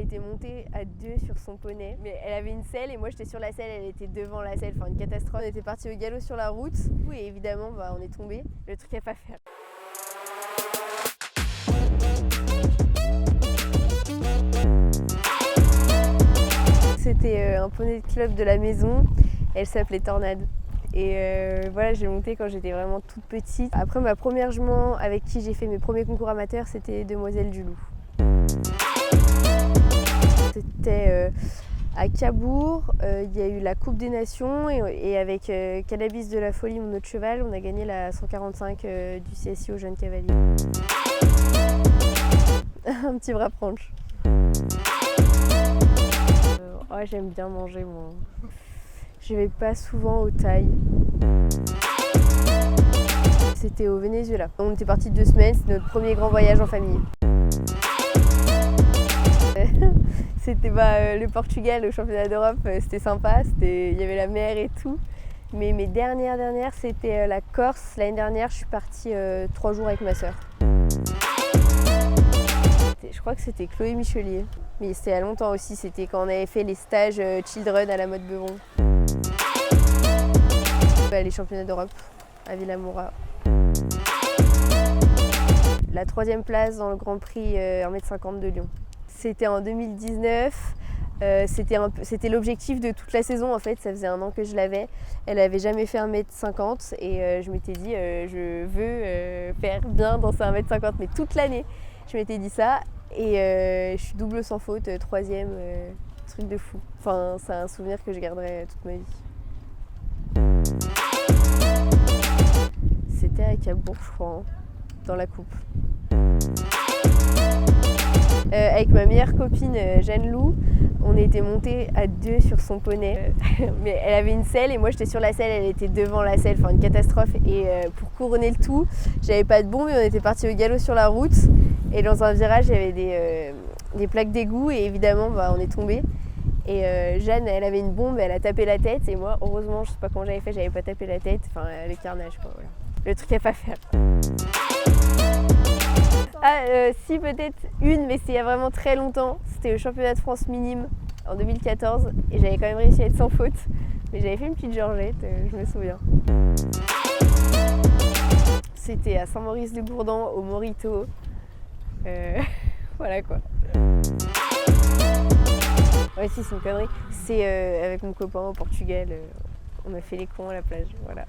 était montés à deux sur son poney, mais elle avait une selle et moi j'étais sur la selle, elle était devant la selle, enfin une catastrophe. On était partis au galop sur la route et évidemment on est tombé, le truc à pas faire. C'était un poney de club de la maison, elle s'appelait Tornade. Et voilà, j'ai monté quand j'étais vraiment toute petite. Après ma première jument avec qui j'ai fait mes premiers concours amateurs, c'était Demoiselle du Loup. C'était à Cabourg, il y a eu la Coupe des Nations et avec Cannabis de la Folie, mon autre cheval, on a gagné la 145 du CSI aux jeunes cavaliers. Un petit bras franche. Ouais, j'aime bien manger moi. Je vais pas souvent aux Thaï. C'était au Venezuela. On était partis 2 semaines, c'était notre premier grand voyage en famille. C'était le Portugal au championnat d'Europe, c'était sympa, il y avait la mer et tout. Mais mes dernières, c'était la Corse. L'année dernière, je suis partie 3 jours avec ma sœur. Je crois que c'était Chloé Michelier. Mais c'était il y a longtemps aussi, c'était quand on avait fait les stages Children à la Motte Beuvron. Les championnats d'Europe à Villamoura. La 3e place dans le Grand Prix 1m50 de Lyon. C'était en 2019, c'était l'objectif de toute la saison en fait, ça faisait 1 an que je l'avais. Elle n'avait jamais fait 1m50 et je m'étais dit je veux faire bien dans ces 1m50 mais toute l'année. Je m'étais dit ça et je suis double sans faute, 3e, truc de fou. Enfin c'est un souvenir que je garderai toute ma vie. C'était à Cabourg je crois, dans la coupe. Avec ma meilleure copine Jeanne Lou, on était montés à 2 sur son poney. Mais elle avait une selle et moi j'étais sur la selle, elle était devant la selle, enfin une catastrophe. Et pour couronner le tout, j'avais pas de bombe et on était partis au galop sur la route. Et dans un virage, il y avait des plaques d'égout et évidemment on est tombé. Et Jeanne, elle avait une bombe, elle a tapé la tête et moi, heureusement, je sais pas comment j'avais fait, j'avais pas tapé la tête. Enfin, le carnage quoi, voilà. Le truc à pas faire. Si peut-être une, mais c'est il y a vraiment très longtemps. C'était au championnat de France minime en 2014 et j'avais quand même réussi à être sans faute. Mais j'avais fait une petite Georgette, je me souviens. C'était à Saint-Maurice-de-Gourdan, au Morito. Voilà quoi. Ouais, si, c'est une connerie. C'est avec mon copain au Portugal. On a fait les cons à la plage, voilà.